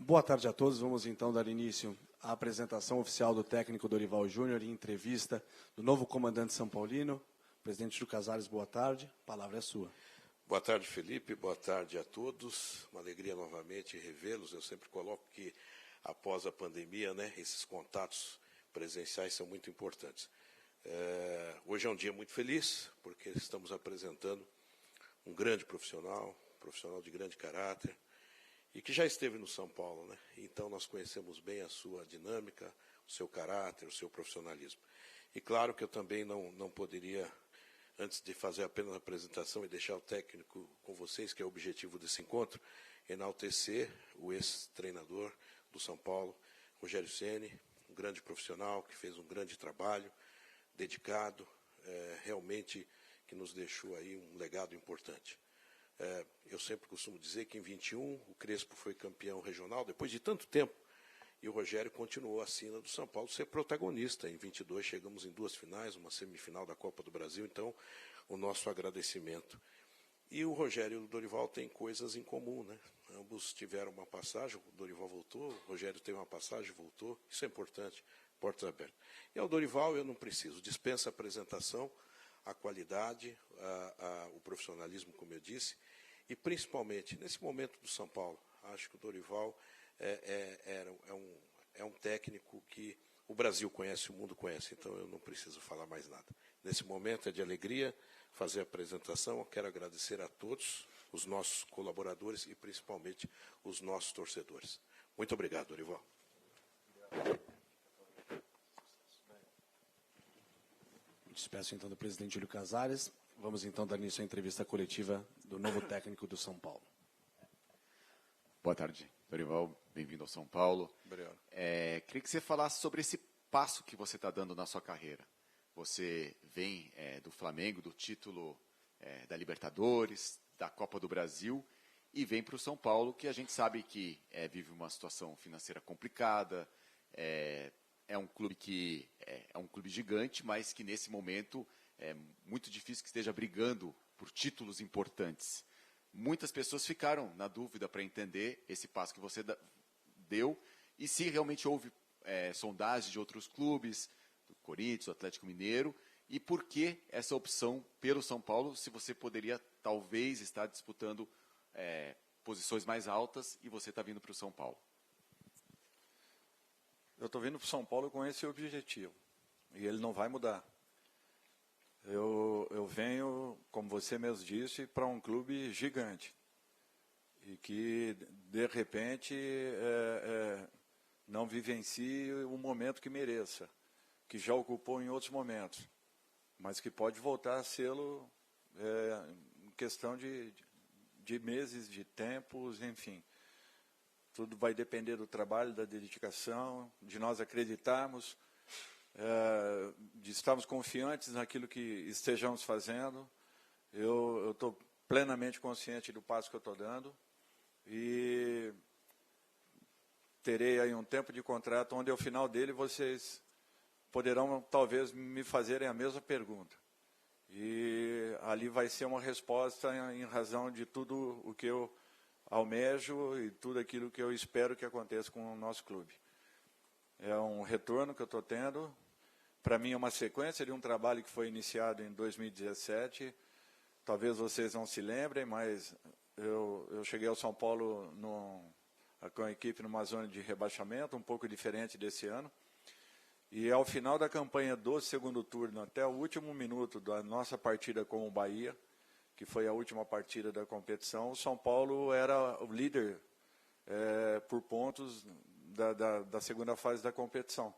Boa tarde a todos. Vamos então dar início à apresentação oficial do técnico Dorival Júnior e entrevista do novo comandante São Paulino. Presidente Júlio Casares, boa tarde. A palavra é sua. Boa tarde, Felipe. Boa tarde a todos. Uma alegria novamente revê-los. Eu sempre coloco que, após a pandemia, esses contatos presenciais são muito importantes. Hoje é um dia muito feliz, porque estamos apresentando um grande profissional de grande caráter, e que já esteve no São Paulo, Então nós conhecemos bem a sua dinâmica, o seu caráter, o seu profissionalismo. E claro que eu também não poderia, antes de fazer apenas a apresentação e deixar o técnico com vocês, que é o objetivo desse encontro, enaltecer o ex-treinador do São Paulo, Rogério Ceni, um grande profissional que fez um grande trabalho, dedicado, realmente que nos deixou aí um legado importante. Eu sempre costumo dizer que em 21 o Crespo foi campeão regional, depois de tanto tempo, e o Rogério continuou a sina do São Paulo ser protagonista. Em 22 chegamos em 2 finais, uma semifinal da Copa do Brasil, então o nosso agradecimento. E o Rogério e o Dorival têm coisas em comum, Ambos tiveram uma passagem, o Dorival voltou, o Rogério teve uma passagem, voltou, isso é importante, portas abertas. E ao Dorival eu não preciso, dispensa a apresentação, a qualidade, o profissionalismo, como eu disse, e principalmente, nesse momento do São Paulo, acho que o Dorival é um técnico que o Brasil conhece, o mundo conhece, então eu não preciso falar mais nada. Nesse momento é de alegria fazer a apresentação, eu quero agradecer a todos, os nossos colaboradores e principalmente os nossos torcedores. Muito obrigado, Dorival. Despeço então do presidente Júlio Casares. Vamos então dar início à entrevista coletiva do novo técnico do São Paulo. Boa tarde, Dorival. Bem-vindo ao São Paulo. Obrigado. Queria que você falasse sobre esse passo que você está dando na sua carreira. Você vem do Flamengo, do título da Libertadores, da Copa do Brasil, e vem para o São Paulo, que a gente sabe que vive uma situação financeira complicada, é um clube que é um clube gigante, mas que nesse momento é muito difícil que esteja brigando por títulos importantes. Muitas pessoas ficaram na dúvida para entender esse passo que você deu e se realmente houve sondagem de outros clubes, do Corinthians, do Atlético Mineiro, e por que essa opção pelo São Paulo, se você poderia talvez estar disputando posições mais altas e você está vindo para o São Paulo. Eu estou vindo para o São Paulo com esse objetivo, e ele não vai mudar. Eu venho, como você mesmo disse, para um clube gigante, e que, de repente, não vivencie o momento que mereça, que já ocupou em outros momentos, mas que pode voltar a sê-lo em questão de meses, de tempos, enfim. Tudo vai depender do trabalho, da dedicação, de nós acreditarmos, de estarmos confiantes naquilo que estejamos fazendo. Eu estou plenamente consciente do passo que eu estou dando e terei aí um tempo de contrato onde, ao final dele, vocês poderão, talvez, me fazerem a mesma pergunta. E ali vai ser uma resposta em razão de tudo o que eu almejo e tudo aquilo que eu espero que aconteça com o nosso clube. É um retorno que eu estou tendo. Para mim é uma sequência de um trabalho que foi iniciado em 2017. Talvez vocês não se lembrem, mas eu cheguei ao São Paulo com a equipe numa zona de rebaixamento, um pouco diferente desse ano. E ao final da campanha do segundo turno, até o último minuto da nossa partida com o Bahia, que foi a última partida da competição, o São Paulo era o líder por pontos da segunda fase da competição.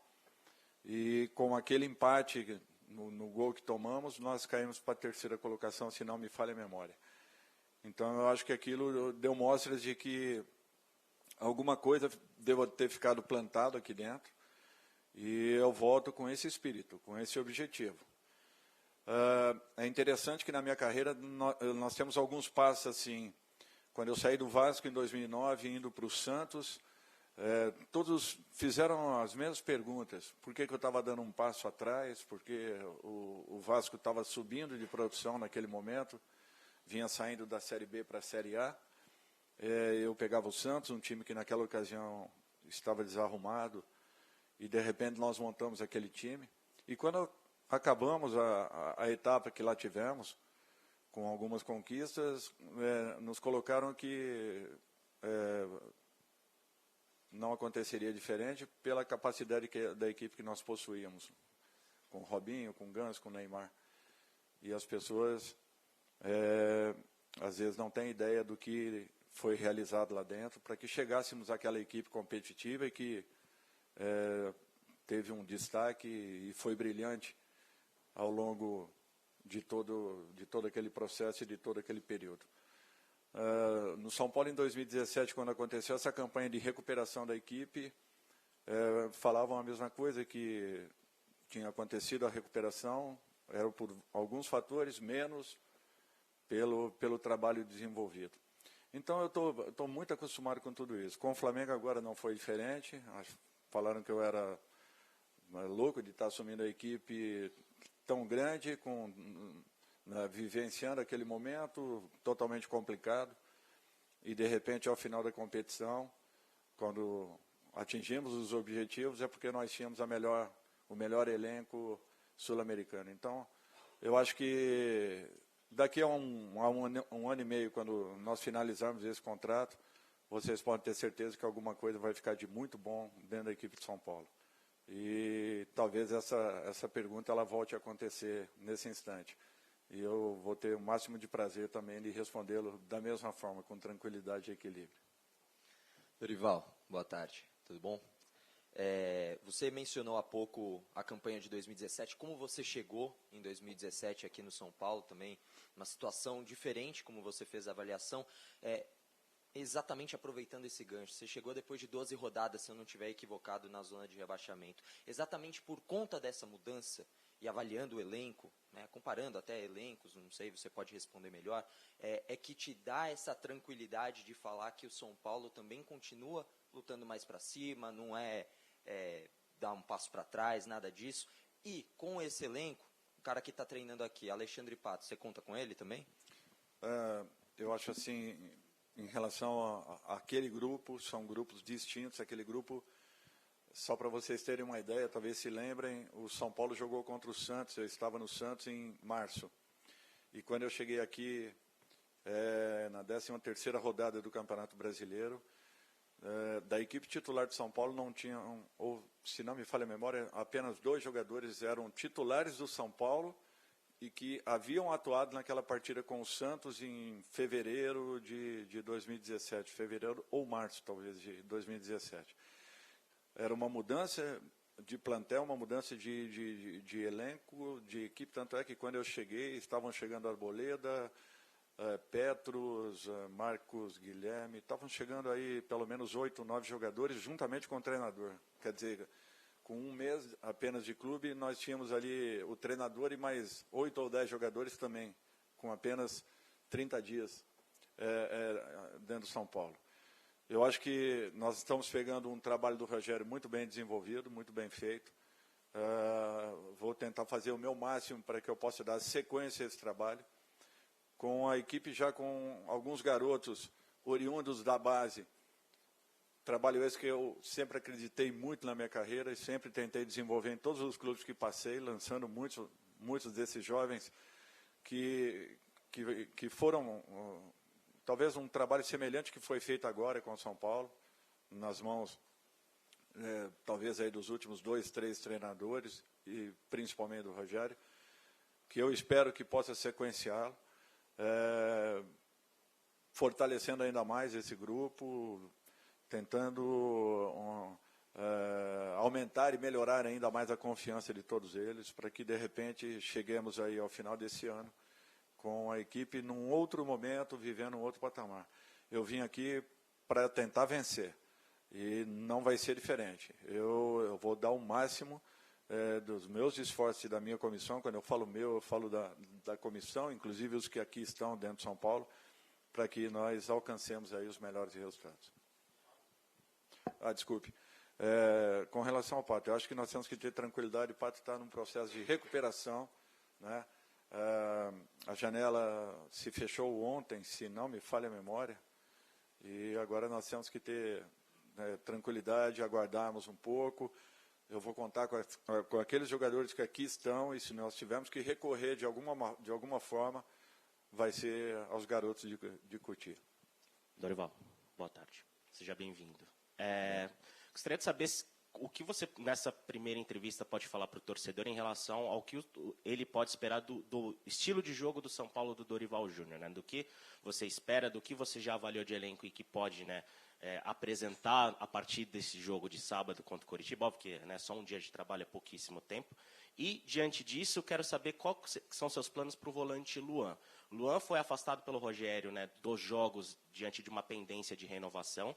E com aquele empate no gol que tomamos, nós caímos para a terceira colocação, se não me falha a memória. Então eu acho que aquilo deu mostras de que alguma coisa deva ter ficado plantado aqui dentro, e eu volto com esse espírito, com esse objetivo. É interessante que na minha carreira nós temos alguns passos assim. Quando eu saí do Vasco em 2009, indo para o Santos, todos fizeram as mesmas perguntas. Por que eu estava dando um passo atrás? Porque o Vasco estava subindo de produção naquele momento, vinha saindo da Série B para a Série A. eu pegava o Santos, um time que naquela ocasião estava desarrumado, e de repente nós montamos aquele time. E quando acabamos a etapa que lá tivemos, com algumas conquistas, nos colocaram que não aconteceria diferente pela capacidade da equipe que nós possuíamos, com o Robinho, com o Ganso, com o Neymar. E as pessoas, às vezes, não têm ideia do que foi realizado lá dentro, para que chegássemos àquela equipe competitiva e que teve um destaque e foi brilhante ao longo de todo aquele processo e de todo aquele período. No São Paulo, em 2017, quando aconteceu essa campanha de recuperação da equipe, falavam a mesma coisa, que tinha acontecido a recuperação, era por alguns fatores, menos pelo trabalho desenvolvido. Então, eu estou muito acostumado com tudo isso. Com o Flamengo agora não foi diferente. Falaram que eu era louco de estar assumindo a equipe tão grande, vivenciando aquele momento totalmente complicado. E, de repente, ao final da competição, quando atingimos os objetivos, é porque nós tínhamos o melhor elenco sul-americano. Então, eu acho que daqui a um ano e meio, quando nós finalizarmos esse contrato, vocês podem ter certeza que alguma coisa vai ficar de muito bom dentro da equipe de São Paulo. E talvez essa pergunta ela volte a acontecer nesse instante. E eu vou ter o máximo de prazer também de respondê-lo da mesma forma, com tranquilidade e equilíbrio. Dorival, boa tarde, tudo bom? Você mencionou há pouco a campanha de 2017, como você chegou em 2017 aqui no São Paulo também, uma situação diferente, como você fez a avaliação, exatamente aproveitando esse gancho, você chegou depois de 12 rodadas, se eu não estiver equivocado, na zona de rebaixamento, exatamente por conta dessa mudança, e avaliando o elenco, né, comparando até elencos, não sei, você pode responder melhor, que te dá essa tranquilidade de falar que o São Paulo também continua lutando mais para cima, não dar um passo para trás, nada disso. E com esse elenco, o cara que está treinando aqui, Alexandre Pato, você conta com ele também? Eu acho assim, em relação àquele grupo, são grupos distintos. Aquele grupo, só para vocês terem uma ideia, talvez se lembrem, o São Paulo jogou contra o Santos, eu estava no Santos em março. E quando eu cheguei aqui, na 13ª rodada do Campeonato Brasileiro, da equipe titular de São Paulo não tinham, ou se não me falha a memória, apenas 2 jogadores eram titulares do São Paulo e que haviam atuado naquela partida com o Santos em fevereiro de 2017, fevereiro ou março talvez de 2017. Era uma mudança de plantel, uma mudança de elenco, de equipe, tanto é que quando eu cheguei, estavam chegando Arboleda, Petros, Marcos, Guilherme, estavam chegando aí pelo menos 8, 9 jogadores, juntamente com o treinador. Quer dizer, com um mês apenas de clube, nós tínhamos ali o treinador e mais 8 ou 10 jogadores também, com apenas 30 dias dentro do São Paulo. Eu acho que nós estamos pegando um trabalho do Rogério muito bem desenvolvido, muito bem feito. Vou tentar fazer o meu máximo para que eu possa dar sequência a esse trabalho. Com a equipe já com alguns garotos oriundos da base. Trabalho esse que eu sempre acreditei muito na minha carreira e sempre tentei desenvolver em todos os clubes que passei, lançando muitos desses jovens que foram, talvez um trabalho semelhante que foi feito agora com o São Paulo, nas mãos, talvez aí dos últimos 2, 3 treinadores, e principalmente do Rogério, que eu espero que possa sequenciá-lo. Fortalecendo ainda mais esse grupo, tentando aumentar e melhorar ainda mais a confiança de todos eles, para que de repente cheguemos aí ao final desse ano com a equipe num outro momento, vivendo um outro patamar. Eu vim aqui para tentar vencer e não vai ser diferente. Eu vou dar o máximo dos meus esforços e da minha comissão. Quando eu falo meu, eu falo da comissão, inclusive os que aqui estão dentro de São Paulo, para que nós alcancemos aí os melhores resultados. Desculpe. Com relação ao Pato, eu acho que nós temos que ter tranquilidade. O Pato está num processo de recuperação, né? A janela se fechou ontem, se não me falha a memória, E agora nós temos que ter tranquilidade, aguardarmos um pouco. Eu vou contar com aqueles jogadores que aqui estão, e se nós tivermos que recorrer de alguma forma, vai ser aos garotos de Cotia. Dorival, boa tarde. Seja bem-vindo. Gostaria de saber o que você, nessa primeira entrevista, pode falar para o torcedor em relação ao que ele pode esperar do estilo de jogo do São Paulo do Dorival Júnior, né? Do que você espera, do que você já avaliou de elenco e que pode, né, apresentar a partir desse jogo de sábado contra o Coritiba, porque, né, só um dia de trabalho é pouquíssimo tempo. E, diante disso, eu quero saber quais são seus planos para o volante Luan. Luan foi afastado pelo Rogério, né, dos jogos diante de uma pendência de renovação.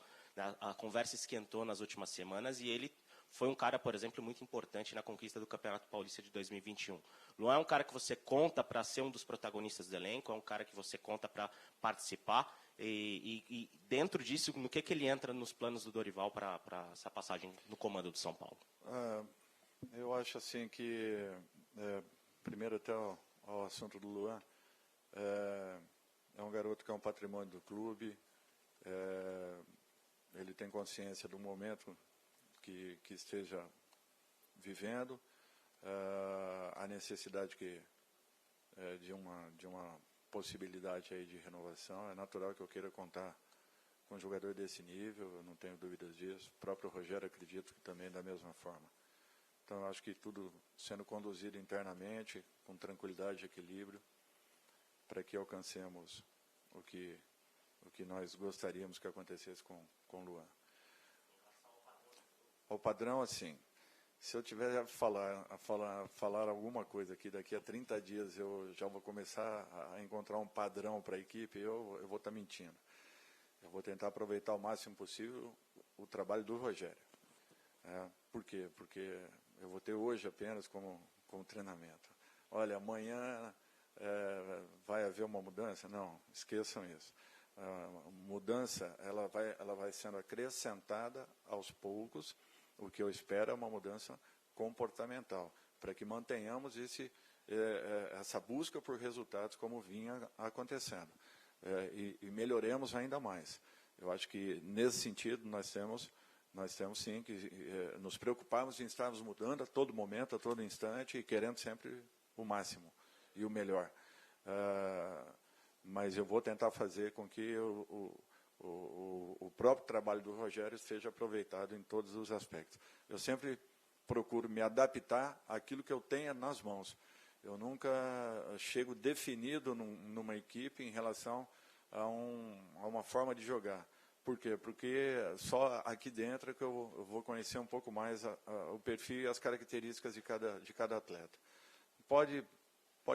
A conversa esquentou nas últimas semanas e ele foi um cara, por exemplo, muito importante na conquista do Campeonato Paulista de 2021. Luan é um cara que você conta para ser um dos protagonistas do elenco, é um cara que você conta para participar. E dentro disso, no que ele entra nos planos do Dorival para essa passagem no comando do São Paulo? Eu acho assim que, primeiro até ao assunto do Luan, é um garoto que é um patrimônio do clube, ele tem consciência do momento que esteja vivendo, a necessidade de uma possibilidade aí de renovação. É natural que eu queira contar com um jogador desse nível, eu não tenho dúvidas disso. O próprio Rogério, acredito que também da mesma forma. Então, eu acho que tudo sendo conduzido internamente, com tranquilidade e equilíbrio, para que alcancemos o que nós gostaríamos que acontecesse com o Luan. O padrão, assim, se eu tiver a falar alguma coisa aqui, daqui a 30 dias eu já vou começar a encontrar um padrão para a equipe, eu vou estar mentindo. Eu vou tentar aproveitar o máximo possível o trabalho do Rogério. Por quê? Porque eu vou ter hoje apenas como treinamento. Olha, amanhã vai haver uma mudança? Não, esqueçam isso. A mudança ela vai sendo acrescentada aos poucos. O que eu espero é uma mudança comportamental, para que mantenhamos essa busca por resultados como vinha acontecendo, e melhoremos ainda mais. Eu acho que, nesse sentido, nós temos sim que nos preocuparmos em estarmos mudando a todo momento, a todo instante, e querendo sempre o máximo e o melhor. Mas eu vou tentar fazer com que o próprio trabalho do Rogério seja aproveitado em todos os aspectos. Eu sempre procuro me adaptar àquilo que eu tenho nas mãos. Eu nunca chego definido numa equipe em relação a uma forma de jogar. Por quê? Porque só aqui dentro é que eu vou conhecer um pouco mais o perfil e as características de cada atleta. Pode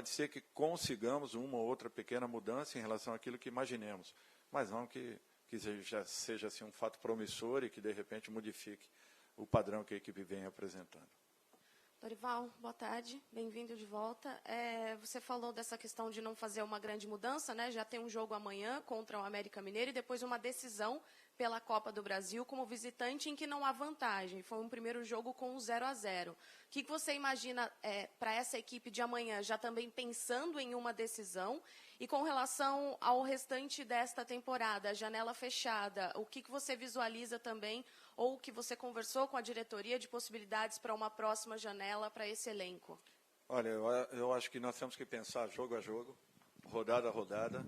ser que consigamos uma ou outra pequena mudança em relação àquilo que imaginemos, mas não que já seja assim, um fato promissor e que, de repente, modifique o padrão que a equipe vem apresentando. Dorival, boa tarde, bem-vindo de volta. Você falou dessa questão de não fazer uma grande mudança, né? Já tem um jogo amanhã contra o América Mineiro e depois uma decisão pela Copa do Brasil como visitante em que não há vantagem. Foi um primeiro jogo com 0-0. O que você imagina para essa equipe de amanhã, já também pensando em uma decisão? E com relação ao restante desta temporada, a janela fechada, o que você visualiza também, ou o que você conversou com a diretoria de possibilidades para uma próxima janela para esse elenco? Olha, eu acho que nós temos que pensar jogo a jogo, rodada a rodada.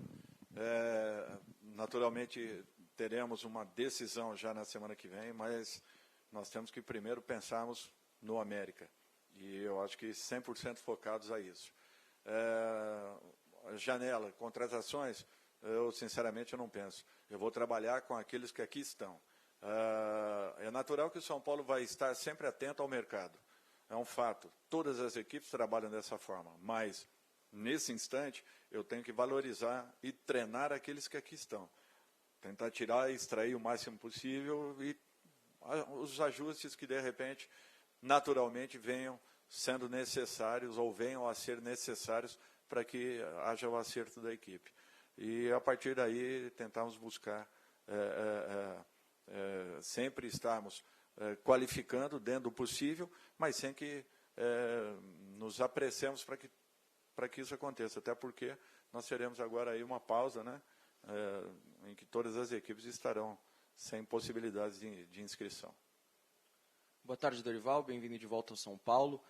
Naturalmente, teremos uma decisão já na semana que vem, mas nós temos que primeiro pensarmos no América. E eu acho que 100% focados a isso. Janela, contratações, sinceramente eu não penso. Eu vou trabalhar com aqueles que aqui estão. É natural que o São Paulo vai estar sempre atento ao mercado. É um fato. Todas as equipes trabalham dessa forma. Mas, nesse instante, eu tenho que valorizar e treinar aqueles que aqui estão. Tentar tirar e extrair o máximo possível e os ajustes que, de repente, naturalmente venham sendo necessários ou venham a ser necessários para que haja o acerto da equipe. E, a partir daí, tentarmos buscar sempre estarmos qualificando dentro do possível, mas sem que nos apressemos para que isso aconteça. Até porque nós teremos agora aí uma pausa, né? em que todas as equipes estarão sem possibilidades de inscrição. Boa tarde, Dorival. Bem-vindo de volta ao São Paulo.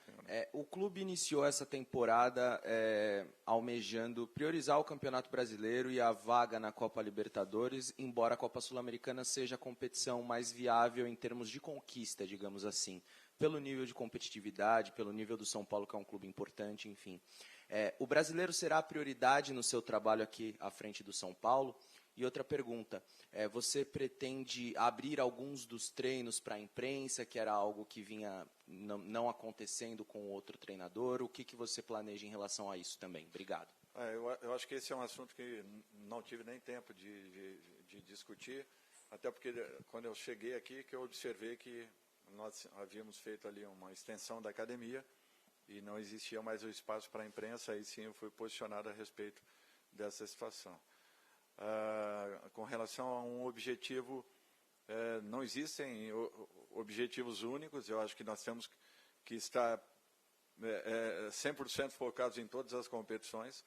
O clube iniciou essa temporada almejando priorizar o Campeonato Brasileiro e a vaga na Copa Libertadores, embora a Copa Sul-Americana seja a competição mais viável em termos de conquista, digamos assim, pelo nível de competitividade, pelo nível do São Paulo, que é um clube importante, enfim. O brasileiro será a prioridade no seu trabalho aqui à frente do São Paulo? E outra pergunta, você pretende abrir alguns dos treinos para a imprensa, que era algo que vinha não acontecendo com outro treinador? O que você planeja em relação a isso também? Obrigado. Eu acho que esse é um assunto que não tive nem tempo de discutir, até porque quando eu cheguei aqui que eu observei que nós havíamos feito ali uma extensão da academia e não existia mais o espaço para a imprensa, aí sim eu fui posicionado a respeito dessa situação. Com relação a um objetivo, não existem objetivos únicos, eu acho que nós temos que estar 100% focados em todas as competições.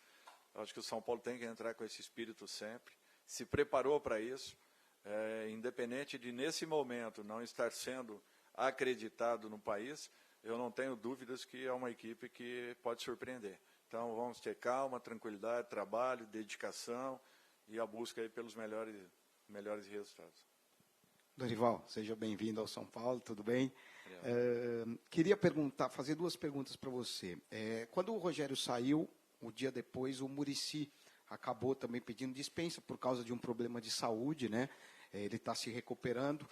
Eu acho que o São Paulo tem que entrar com esse espírito sempre, se preparou para isso, independente de nesse momento não estar sendo acreditado no país, eu não tenho dúvidas que é uma equipe que pode surpreender. Então vamos ter calma, tranquilidade, trabalho, dedicação e a busca aí pelos melhores resultados. Dorival, seja bem-vindo ao São Paulo, tudo bem? Queria fazer duas perguntas para você. Quando o Rogério saiu, um dia depois, o Muricy acabou também pedindo dispensa por causa de um problema de saúde, né? Ele está se recuperando.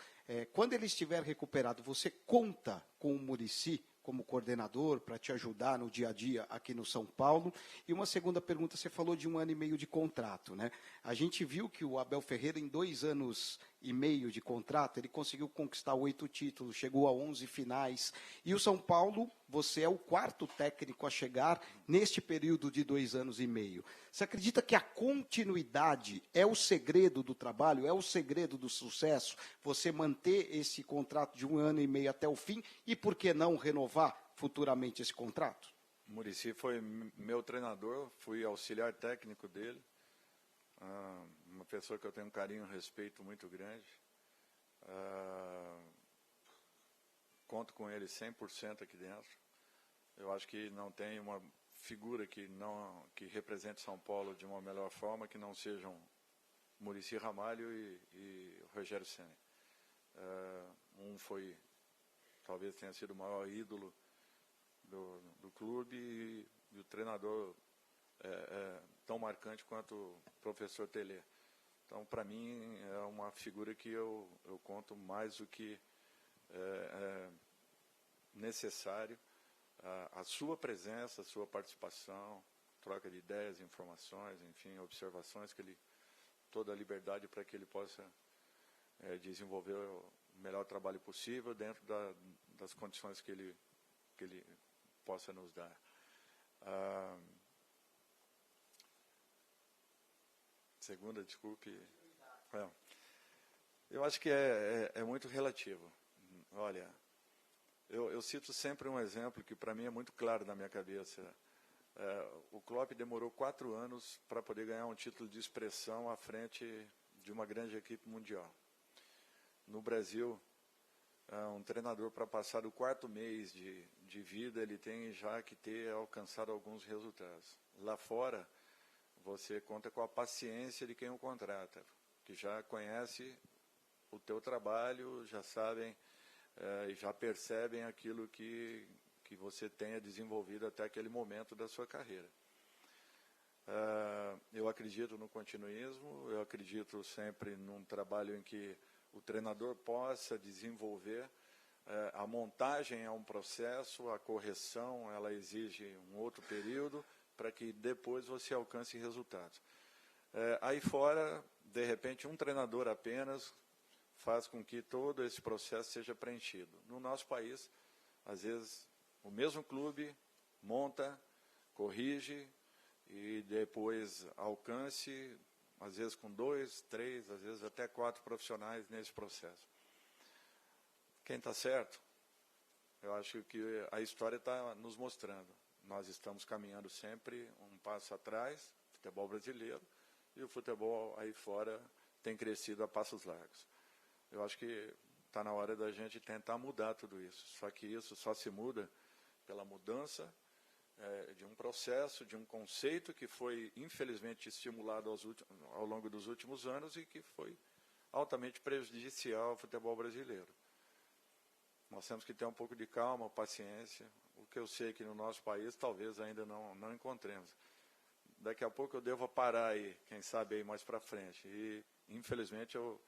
Quando ele estiver recuperado, você conta com o Muricy como coordenador para te ajudar no dia a dia aqui no São Paulo? E uma segunda pergunta, você falou de 1 ano e meio de contrato, né? A gente viu que o Abel Ferreira, em 2 anos e meio de contrato, ele conseguiu conquistar 8 títulos, chegou a 11 finais. E o São Paulo, você é o 4º técnico a chegar neste período de 2 anos e meio. Você acredita que a continuidade é o segredo do trabalho, é o segredo do sucesso? Você manter esse contrato de 1 ano e meio até o fim e, por que não, renovar futuramente esse contrato? O Muricy foi meu treinador, fui auxiliar técnico dele, uma pessoa que eu tenho um carinho e um respeito muito grande. Conto com ele 100% aqui dentro. Eu acho que não tem uma figura que represente São Paulo de uma melhor forma que não sejam Muricy Ramalho e Rogério Ceni. Talvez tenha sido o maior ídolo do clube e o treinador tão marcante quanto o professor Telê. Então, para mim, é uma figura que eu conto mais do que necessário. A sua presença, a sua participação, troca de ideias, informações, enfim, observações, toda a liberdade para que ele possa desenvolver o melhor trabalho possível dentro das condições que ele possa nos dar. Segunda, desculpe. Eu acho que é muito relativo. Olha, eu cito sempre um exemplo que para mim é muito claro na minha cabeça. O Klopp demorou 4 anos para poder ganhar um título de expressão à frente de uma grande equipe mundial. No Brasil, um treinador, para passar do 4º mês de vida, ele tem já que ter alcançado alguns resultados. Lá fora, você conta com a paciência de quem o contrata, que já conhece o teu trabalho, já sabem e já percebem aquilo que você tenha desenvolvido até aquele momento da sua carreira. Eu acredito no continuismo, eu acredito sempre num trabalho em que o treinador possa desenvolver. A montagem é um processo, a correção ela exige um outro período para que depois você alcance resultados. Aí fora, de repente, um treinador apenas faz com que todo esse processo seja preenchido. No nosso país, às vezes, o mesmo clube monta, corrige e depois alcance, às vezes com 2, 3, às vezes até 4 profissionais nesse processo. Quem está certo? Eu acho que a história está nos mostrando. Nós estamos caminhando sempre um passo atrás, futebol brasileiro, e o futebol aí fora tem crescido a passos largos. Eu acho que está na hora da gente tentar mudar tudo isso. Só que isso só se muda pela mudança de um processo, de um conceito que foi, infelizmente, estimulado ao longo dos últimos anos e que foi altamente prejudicial ao futebol brasileiro. Nós temos que ter um pouco de calma, paciência, o que eu sei que no nosso país talvez ainda não encontremos. Daqui a pouco eu devo parar aí, quem sabe aí mais para frente. E, infelizmente, eu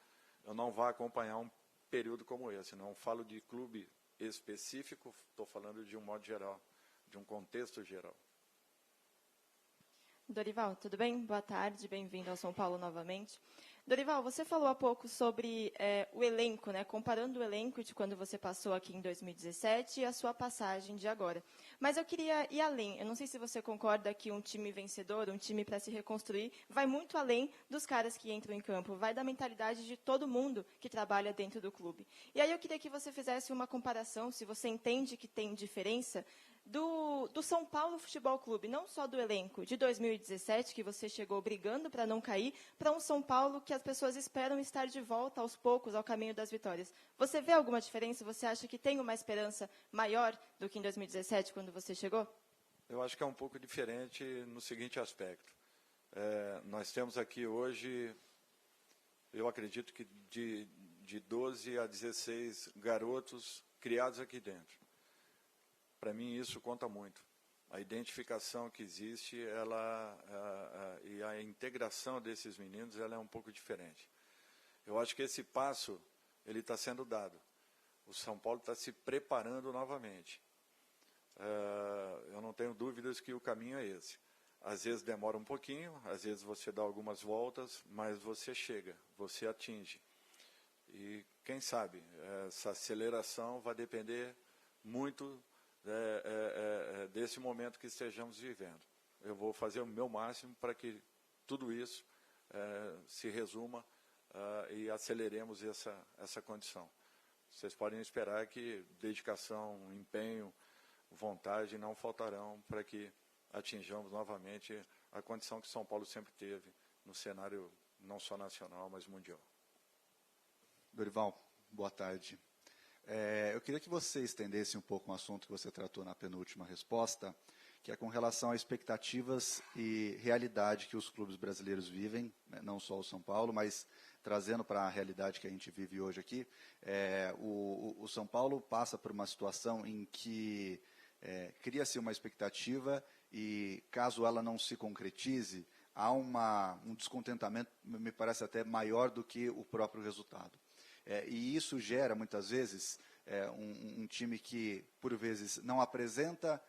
não vou acompanhar um período como esse. Não falo de clube específico, estou falando de um modo geral, de um contexto geral. Dorival, tudo bem? Boa tarde, bem-vindo ao São Paulo novamente. Dorival, você falou há pouco sobre o elenco, né? Comparando o elenco de quando você passou aqui em 2017 e a sua passagem de agora. Mas eu queria ir além. Eu não sei se você concorda que um time vencedor, um time para se reconstruir, vai muito além dos caras que entram em campo, vai da mentalidade de todo mundo que trabalha dentro do clube. E aí eu queria que você fizesse uma comparação, se você entende que tem diferença, do São Paulo Futebol Clube, não só do elenco de 2017, que você chegou brigando para não cair, para um São Paulo que as pessoas esperam estar de volta aos poucos ao caminho das vitórias. Você vê alguma diferença? Você acha que tem uma esperança maior do que em 2017, quando você chegou? Eu acho que é um pouco diferente no seguinte aspecto. Nós temos aqui hoje, eu acredito que de 12 a 16 garotos criados aqui dentro. Para mim, isso conta muito. A identificação que existe e a integração desses meninos ela é um pouco diferente. Eu acho que esse passo ele está sendo dado. O São Paulo está se preparando novamente. Eu não tenho dúvidas que o caminho é esse. Às vezes demora um pouquinho, às vezes você dá algumas voltas, mas você chega, você atinge. E quem sabe, essa aceleração vai depender muito desse momento que estejamos vivendo. Eu vou fazer o meu máximo para que tudo isso se resuma e aceleremos essa condição. Vocês podem esperar que dedicação, empenho, vontade não faltarão para que atinjamos novamente a condição que São Paulo sempre teve no cenário não só nacional, mas mundial. Dorival, boa tarde. Eu queria que você estendesse um pouco um assunto que você tratou na penúltima resposta, que é com relação a expectativas e realidade que os clubes brasileiros vivem, né, não só o São Paulo, mas trazendo para a realidade que a gente vive hoje aqui. O São Paulo passa por uma situação em que cria-se uma expectativa e, caso ela não se concretize, há um descontentamento, me parece até maior do que o próprio resultado. E isso gera, muitas vezes, um time que, por vezes, não apresenta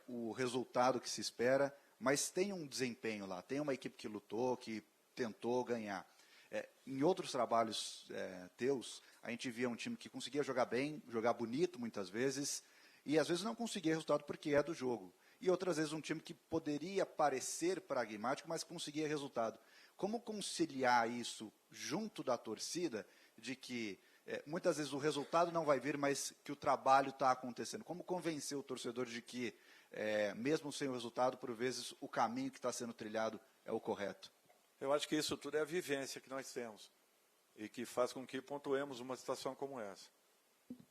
o resultado que se espera, mas tem um desempenho lá, tem uma equipe que lutou, que tentou ganhar. Em outros trabalhos teus, a gente via um time que conseguia jogar bem, jogar bonito, muitas vezes, e às vezes não conseguia resultado porque é do jogo. E outras vezes um time que poderia parecer pragmático, mas conseguia resultado. Como conciliar isso junto da torcida, de que muitas vezes o resultado não vai vir, mas que o trabalho está acontecendo? Como convencer o torcedor de que, mesmo sem o resultado, por vezes o caminho que está sendo trilhado é o correto? Eu acho que isso tudo é a vivência que nós temos e que faz com que pontuemos uma situação como essa.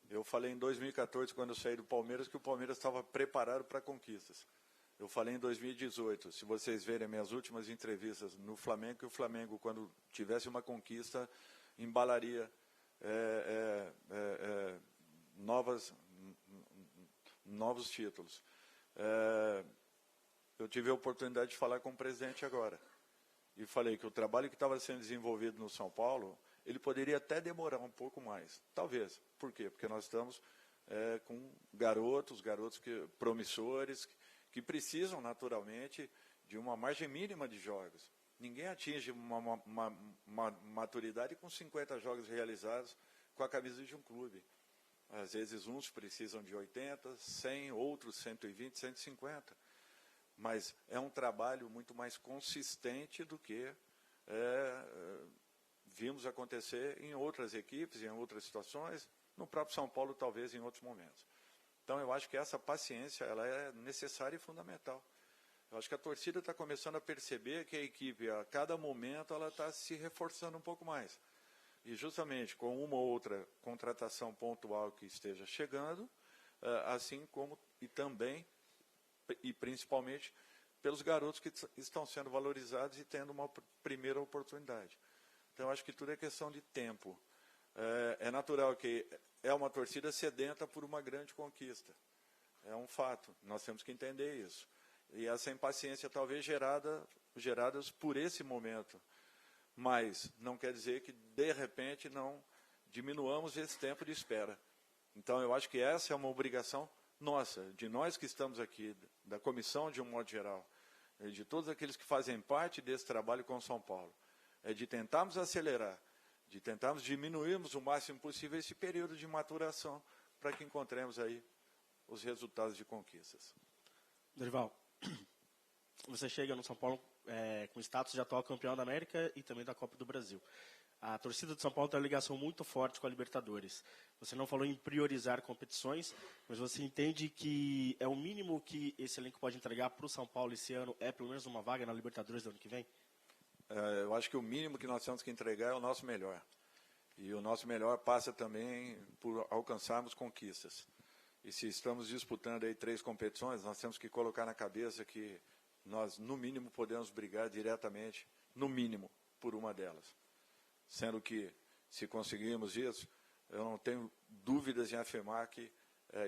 Eu falei em 2014, quando eu saí do Palmeiras, que o Palmeiras estava preparado para conquistas. Eu falei em 2018, se vocês verem minhas últimas entrevistas no Flamengo, que o Flamengo, quando tivesse uma conquista, embalaria novos títulos. Eu tive a oportunidade de falar com o presidente agora. E falei que o trabalho que estava sendo desenvolvido no São Paulo, ele poderia até demorar um pouco mais. Talvez. Por quê? Porque nós estamos com garotos promissores, que precisam, naturalmente, de uma margem mínima de jogos. Ninguém atinge uma maturidade com 50 jogos realizados com a camisa de um clube. Às vezes uns precisam de 80, 100, outros 120, 150. Mas é um trabalho muito mais consistente do que vimos acontecer em outras equipes, em outras situações, no próprio São Paulo, talvez em outros momentos. Então, eu acho que essa paciência ela é necessária e fundamental. Eu acho que a torcida está começando a perceber que a equipe, a cada momento, ela está se reforçando um pouco mais. E justamente com uma ou outra contratação pontual que esteja chegando, assim como e também, e principalmente, pelos garotos que estão sendo valorizados e tendo uma primeira oportunidade. Então, eu acho que tudo é questão de tempo. É natural que é uma torcida sedenta por uma grande conquista. É um fato, nós temos que entender isso. E essa impaciência talvez geradas por esse momento. Mas não quer dizer que, de repente, não diminuamos esse tempo de espera. Então, eu acho que essa é uma obrigação nossa, de nós que estamos aqui, da comissão de um modo geral, de todos aqueles que fazem parte desse trabalho com São Paulo, é de tentarmos acelerar, de tentarmos diminuirmos o máximo possível esse período de maturação para que encontremos aí os resultados de conquistas. Dorival, você chega no São Paulo com status de atual campeão da América e também da Copa do Brasil. A torcida de São Paulo tem uma ligação muito forte com a Libertadores. Você não falou em priorizar competições, mas você entende que é o mínimo que esse elenco pode entregar para o São Paulo esse ano é pelo menos uma vaga na Libertadores do ano que vem? Eu acho que o mínimo que nós temos que entregar é o nosso melhor. E o nosso melhor passa também por alcançarmos conquistas. E se estamos disputando aí 3 competições, nós temos que colocar na cabeça que nós, no mínimo, podemos brigar diretamente, no mínimo, por uma delas. Sendo que, se conseguirmos isso, eu não tenho dúvidas em afirmar que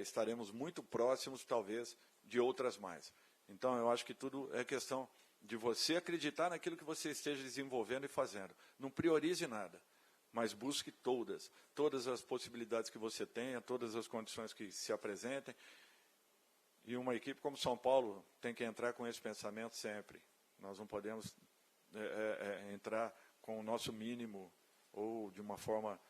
estaremos muito próximos, talvez, de outras mais. Então, eu acho que tudo é questão de você acreditar naquilo que você esteja desenvolvendo e fazendo. Não priorize nada, mas busque todas as possibilidades que você tenha, todas as condições que se apresentem. E uma equipe como São Paulo tem que entrar com esse pensamento sempre. Nós não podemos entrar com o nosso mínimo ou de uma forma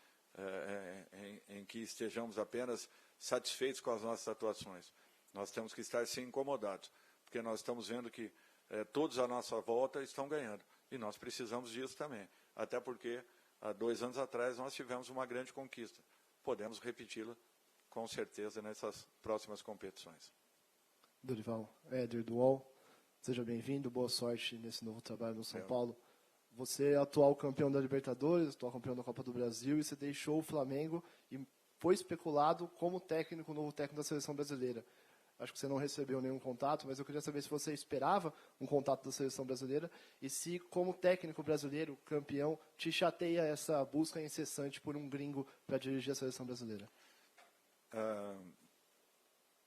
em que estejamos apenas satisfeitos com as nossas atuações. Nós temos que estar sim incomodados, porque nós estamos vendo que todos à nossa volta estão ganhando. E nós precisamos disso também. Até porque, há 2 anos atrás, nós tivemos uma grande conquista. Podemos repeti-la, com certeza, nessas próximas competições. Dorival, Éder do UOL, seja bem-vindo, boa sorte nesse novo trabalho no São Paulo. Você é atual campeão da Libertadores, atual campeão da Copa do Brasil, e você deixou o Flamengo e foi especulado como técnico, novo técnico da Seleção Brasileira. Acho que você não recebeu nenhum contato, mas eu queria saber se você esperava um contato da Seleção Brasileira e se, como técnico brasileiro, campeão, te chateia essa busca incessante por um gringo para dirigir a Seleção Brasileira.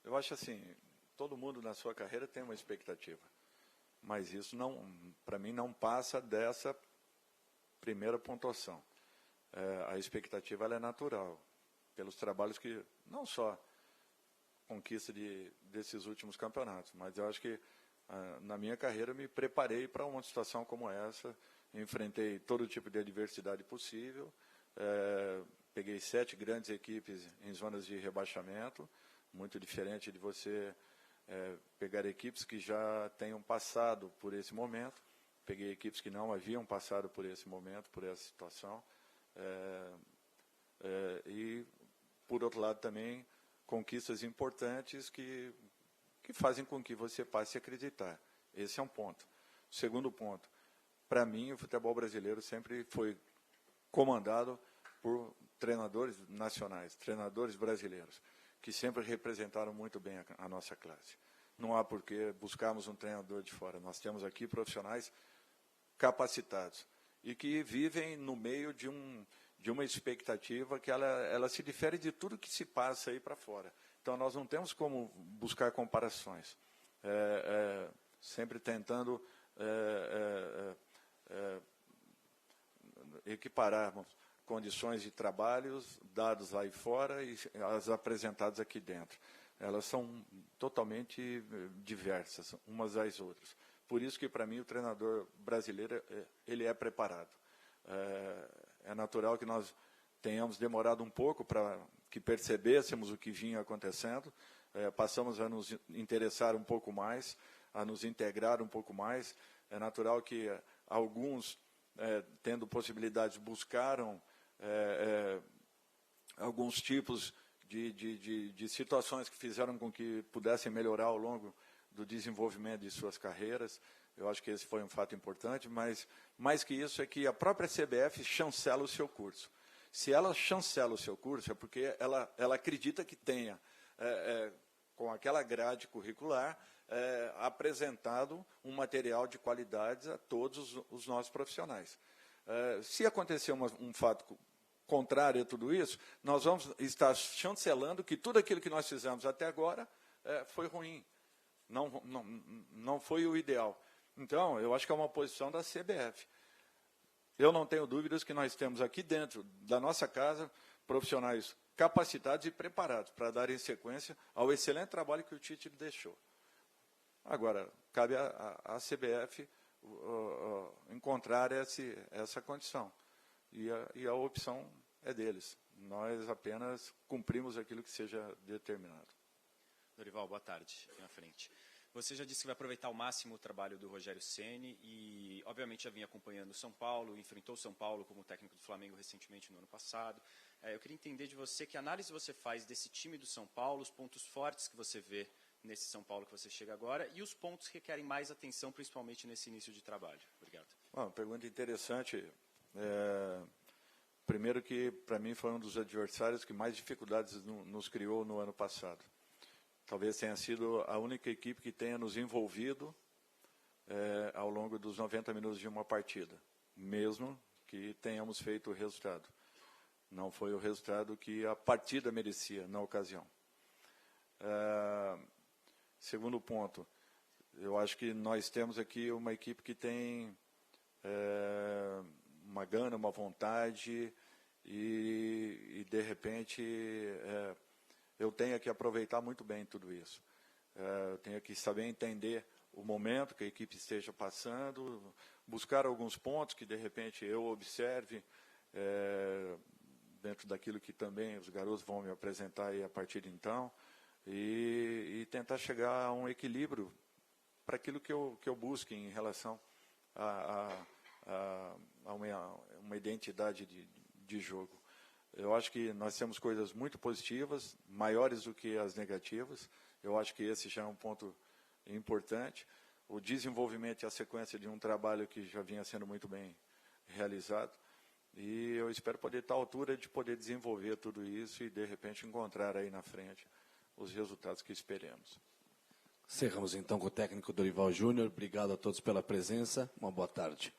Eu acho assim, todo mundo na sua carreira tem uma expectativa. Mas isso, para mim, não passa dessa primeira pontuação. A expectativa ela é natural, pelos trabalhos que, não só conquista desses últimos campeonatos, mas eu acho que, na minha carreira, me preparei para uma situação como essa, enfrentei todo tipo de adversidade possível, peguei 7 grandes equipes em zonas de rebaixamento, muito diferente de você pegar equipes que já tenham passado por esse momento, peguei equipes que não haviam passado por esse momento, por essa situação, e, por outro lado, também conquistas importantes que fazem com que você passe a acreditar. Esse é um ponto. O segundo ponto, para mim, o futebol brasileiro sempre foi comandado por treinadores nacionais, treinadores brasileiros, que sempre representaram muito bem a nossa classe. Não há por que buscarmos um treinador de fora. Nós temos aqui profissionais capacitados e que vivem no meio de uma expectativa que ela se difere de tudo que se passa aí para fora. Então, nós não temos como buscar comparações. Sempre tentando equipararmos condições de trabalhos dados lá fora e as apresentadas aqui dentro. Elas são totalmente diversas, umas das outras. Por isso que, para mim, o treinador brasileiro ele é preparado. É natural que nós tenhamos demorado um pouco para que percebêssemos o que vinha acontecendo, passamos a nos interessar um pouco mais, a nos integrar um pouco mais. É natural que alguns, tendo possibilidades, buscaram alguns tipos de situações que fizeram com que pudessem melhorar ao longo do desenvolvimento de suas carreiras. Eu acho que esse foi um fato importante, mas mais que isso é que a própria CBF chancela o seu curso. Se ela chancela o seu curso, é porque ela acredita que tenha, com aquela grade curricular, apresentado um material de qualidade a todos os nossos profissionais. Se acontecer um fato contrário a tudo isso, nós vamos estar chancelando que tudo aquilo que nós fizemos até agora foi ruim, não foi o ideal. Então, eu acho que é uma posição da CBF. Eu não tenho dúvidas que nós temos aqui dentro da nossa casa profissionais capacitados e preparados para darem sequência ao excelente trabalho que o Tite deixou. Agora, cabe à CBF encontrar essa condição. E a opção é deles. Nós apenas cumprimos aquilo que seja determinado. Dorival, boa tarde. Aqui na frente. Você já disse que vai aproveitar ao máximo o trabalho do Rogério Ceni e, obviamente, já vinha acompanhando o São Paulo, enfrentou o São Paulo como técnico do Flamengo recentemente no ano passado. Eu queria entender de você que análise você faz desse time do São Paulo, os pontos fortes que você vê nesse São Paulo que você chega agora e os pontos que requerem mais atenção, principalmente nesse início de trabalho. Obrigado. Uma pergunta interessante. Primeiro que, para mim, foi um dos adversários que mais dificuldades nos criou no ano passado. Talvez tenha sido a única equipe que tenha nos envolvido ao longo dos 90 minutos de uma partida, mesmo que tenhamos feito o resultado. Não foi o resultado que a partida merecia na ocasião. Segundo ponto, eu acho que nós temos aqui uma equipe que tem uma gana, uma vontade e de repente, eu tenho que aproveitar muito bem tudo isso. Eu tenho que saber entender o momento que a equipe esteja passando, buscar alguns pontos que, de repente, eu observe dentro daquilo que também os garotos vão me apresentar aí a partir de então, e tentar chegar a um equilíbrio para aquilo que eu busque em relação a uma identidade de jogo. Eu acho que nós temos coisas muito positivas, maiores do que as negativas. Eu acho que esse já é um ponto importante. O desenvolvimento e a sequência de um trabalho que já vinha sendo muito bem realizado. E eu espero poder estar à altura de poder desenvolver tudo isso e, de repente, encontrar aí na frente os resultados que esperemos. Encerramos então com o técnico Dorival Júnior. Obrigado a todos pela presença. Uma boa tarde.